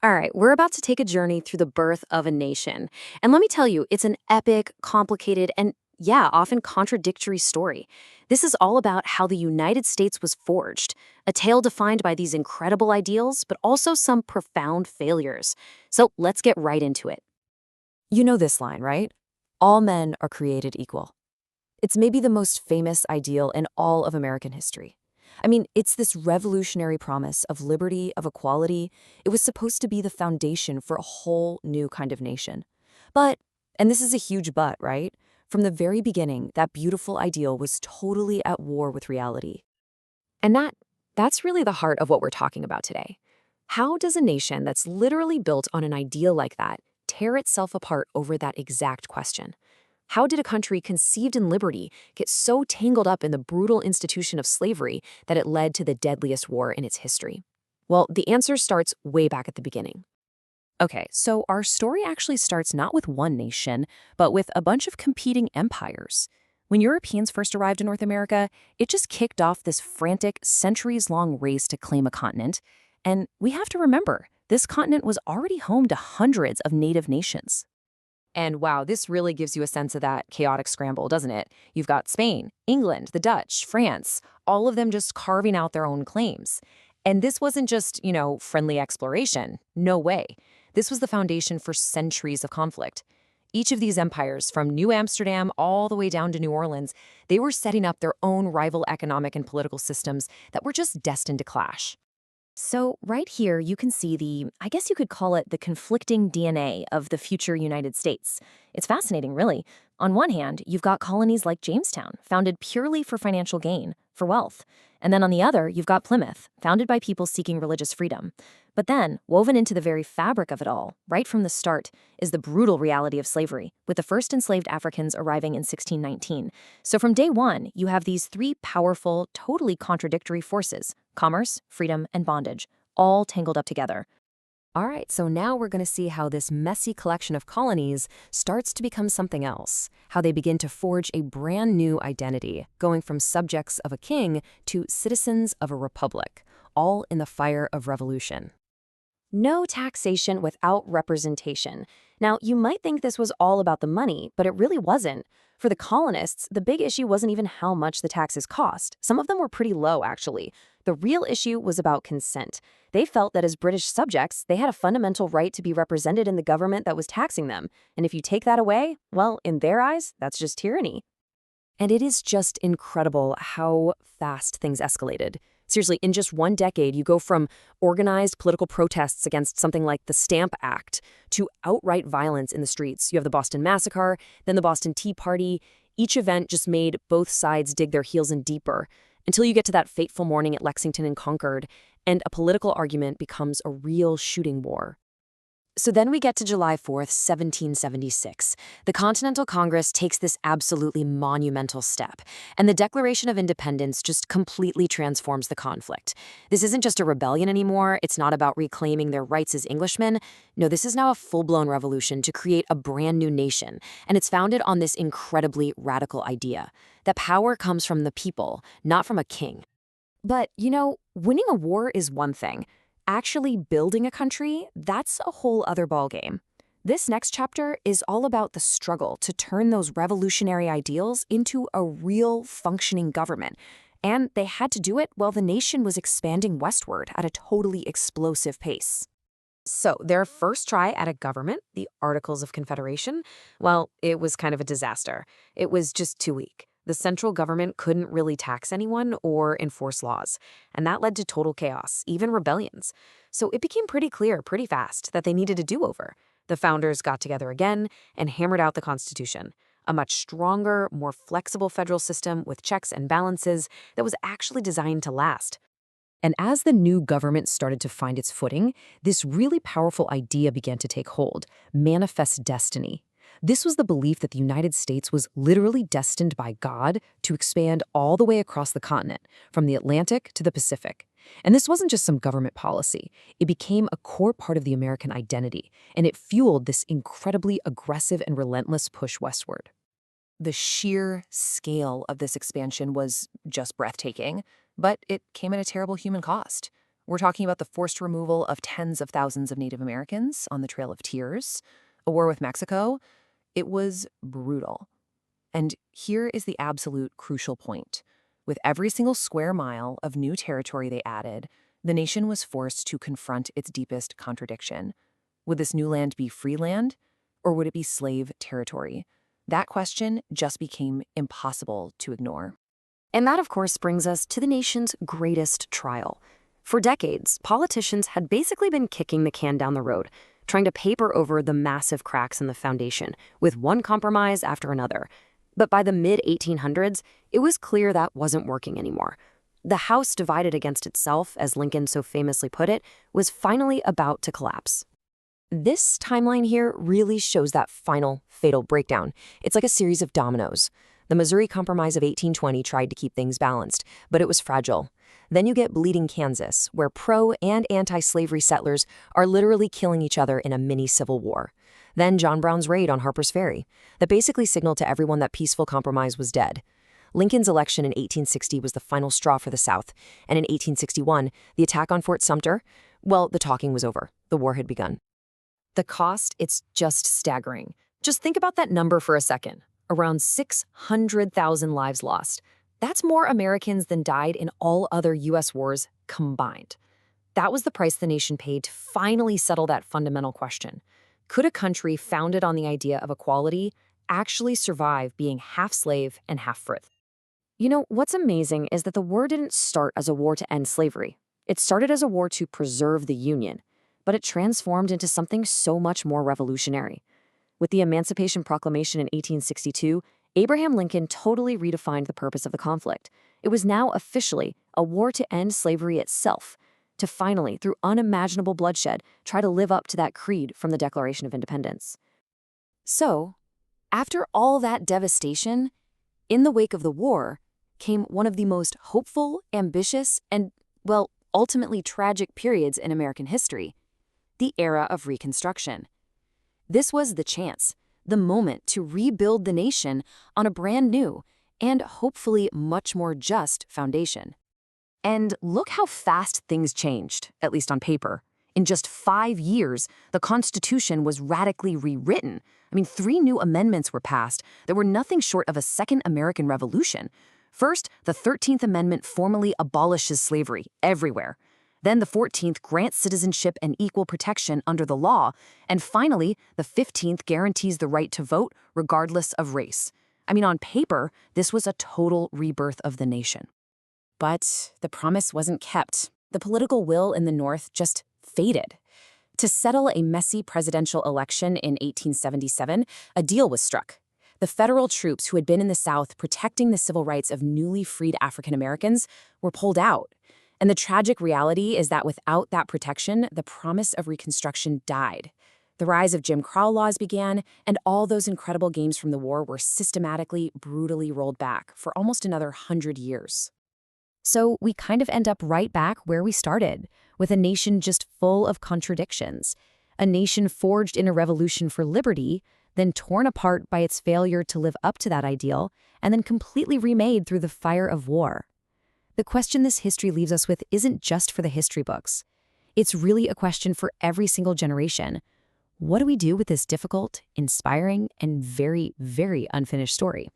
All right, we're about to take a journey through the birth of a nation. And let me tell you, it's an epic, complicated, and yeah, often contradictory story. This is all about how the United States was forged, a tale defined by these incredible ideals, but also some profound failures. So let's get right into it. You know this line, right? All men are created equal. It's maybe the most famous ideal in all of American history. I mean, it's this revolutionary promise of liberty, of equality. It was supposed to be the foundation for a whole new kind of nation. But, and this is a huge but, right? From the very beginning, that beautiful ideal was totally at war with reality. And that's really the heart of what we're talking about today. How does a nation that's literally built on an ideal like that tear itself apart over that exact question? How did a country conceived in liberty get so tangled up in the brutal institution of slavery that it led to the deadliest war in its history? Well, the answer starts way back at the beginning. Okay, so our story actually starts not with one nation, but with a bunch of competing empires. When Europeans first arrived in North America, it just kicked off this frantic, centuries-long race to claim a continent. And we have to remember, this continent was already home to hundreds of native nations. And wow, this really gives you a sense of that chaotic scramble, doesn't it? You've got Spain, England, the Dutch, France, all of them just carving out their own claims. And this wasn't just, friendly exploration. No way. This was the foundation for centuries of conflict. Each of these empires, from New Amsterdam all the way down to New Orleans, they were setting up their own rival economic and political systems that were just destined to clash. So, right here, you can see I guess you could call it the conflicting DNA of the future United States. It's fascinating, really. On one hand, you've got colonies like Jamestown, founded purely for financial gain, for wealth. And then on the other, you've got Plymouth, founded by people seeking religious freedom. But then, woven into the very fabric of it all, right from the start, is the brutal reality of slavery, with the first enslaved Africans arriving in 1619. So from day one, you have these three powerful, totally contradictory forces: commerce, freedom, and bondage, all tangled up together. All right, so now we're going to see how this messy collection of colonies starts to become something else, how they begin to forge a brand new identity, going from subjects of a king to citizens of a republic, all in the fire of revolution. No taxation without representation. Now, you might think this was all about the money, but it really wasn't. For the colonists, the big issue wasn't even how much the taxes cost. Some of them were pretty low, actually. The real issue was about consent. They felt that as British subjects, they had a fundamental right to be represented in the government that was taxing them. And if you take that away, well, in their eyes, that's just tyranny. And it is just incredible how fast things escalated. Seriously, in just one decade, you go from organized political protests against something like the Stamp Act to outright violence in the streets. You have the Boston Massacre, then the Boston Tea Party. Each event just made both sides dig their heels in deeper until you get to that fateful morning at Lexington and Concord, and a political argument becomes a real shooting war. So then we get to July 4th, 1776. The Continental Congress takes this absolutely monumental step, and the Declaration of Independence just completely transforms the conflict. This isn't just a rebellion anymore. It's not about reclaiming their rights as Englishmen. No, this is now a full-blown revolution to create a brand new nation, and it's founded on this incredibly radical idea that power comes from the people, not from a king. But, winning a war is one thing. Actually building a country, that's a whole other ballgame. This next chapter is all about the struggle to turn those revolutionary ideals into a real functioning government. And they had to do it while the nation was expanding westward at a totally explosive pace. So, their first try at a government, the Articles of Confederation, well, it was kind of a disaster. It was just too weak. The central government couldn't really tax anyone or enforce laws, and that led to total chaos, even rebellions. So it became pretty clear pretty fast that they needed a do-over. The founders got together again and hammered out the Constitution, a much stronger, more flexible federal system with checks and balances that was actually designed to last. And as the new government started to find its footing, this really powerful idea began to take hold: manifest destiny. This was the belief that the United States was literally destined by God to expand all the way across the continent, from the Atlantic to the Pacific. And this wasn't just some government policy. It became a core part of the American identity, and it fueled this incredibly aggressive and relentless push westward. The sheer scale of this expansion was just breathtaking, but it came at a terrible human cost. We're talking about the forced removal of tens of thousands of Native Americans on the Trail of Tears, a war with Mexico. It was brutal. And here is the absolute crucial point. With every single square mile of new territory they added, the nation was forced to confront its deepest contradiction. Would this new land be free land, or would it be slave territory? That question just became impossible to ignore. And that, of course, brings us to the nation's greatest trial. For decades, politicians had basically been kicking the can down the road, trying to paper over the massive cracks in the foundation, with one compromise after another. But by the mid-1800s, it was clear that wasn't working anymore. The house divided against itself, as Lincoln so famously put it, was finally about to collapse. This timeline here really shows that final, fatal breakdown. It's like a series of dominoes. The Missouri Compromise of 1820 tried to keep things balanced, but it was fragile. Then you get Bleeding Kansas, where pro- and anti-slavery settlers are literally killing each other in a mini-civil war. Then John Brown's raid on Harper's Ferry, that basically signaled to everyone that peaceful compromise was dead. Lincoln's election in 1860 was the final straw for the South, and in 1861, the attack on Fort Sumter, well, the talking was over. The war had begun. The cost, it's just staggering. Just think about that number for a second. Around 600,000 lives lost. That's more Americans than died in all other U.S. wars combined. That was the price the nation paid to finally settle that fundamental question. Could a country founded on the idea of equality actually survive being half slave and half free? You know, what's amazing is that the war didn't start as a war to end slavery. It started as a war to preserve the Union, but it transformed into something so much more revolutionary. With the Emancipation Proclamation in 1862, Abraham Lincoln totally redefined the purpose of the conflict. It was now officially a war to end slavery itself, to finally, through unimaginable bloodshed, try to live up to that creed from the Declaration of Independence. So, after all that devastation, in the wake of the war, came one of the most hopeful, ambitious, and, well, ultimately tragic periods in American history, the era of Reconstruction. This was the chance, the moment to rebuild the nation on a brand new and hopefully much more just foundation. And look how fast things changed, at least on paper. In just 5 years, the Constitution was radically rewritten. 3 new amendments were passed that were nothing short of a second American Revolution. First, the 13th Amendment formally abolishes slavery everywhere. Then the 14th grants citizenship and equal protection under the law. And finally, the 15th guarantees the right to vote regardless of race. On paper, this was a total rebirth of the nation. But the promise wasn't kept. The political will in the North just faded. To settle a messy presidential election in 1877, a deal was struck. The federal troops who had been in the South protecting the civil rights of newly freed African Americans were pulled out. And the tragic reality is that without that protection, the promise of Reconstruction died. The rise of Jim Crow laws began, and all those incredible gains from the war were systematically, brutally rolled back for almost another 100 years. So we kind of end up right back where we started, with a nation just full of contradictions. A nation forged in a revolution for liberty, then torn apart by its failure to live up to that ideal, and then completely remade through the fire of war. The question this history leaves us with isn't just for the history books. It's really a question for every single generation. What do we do with this difficult, inspiring, and very, very unfinished story?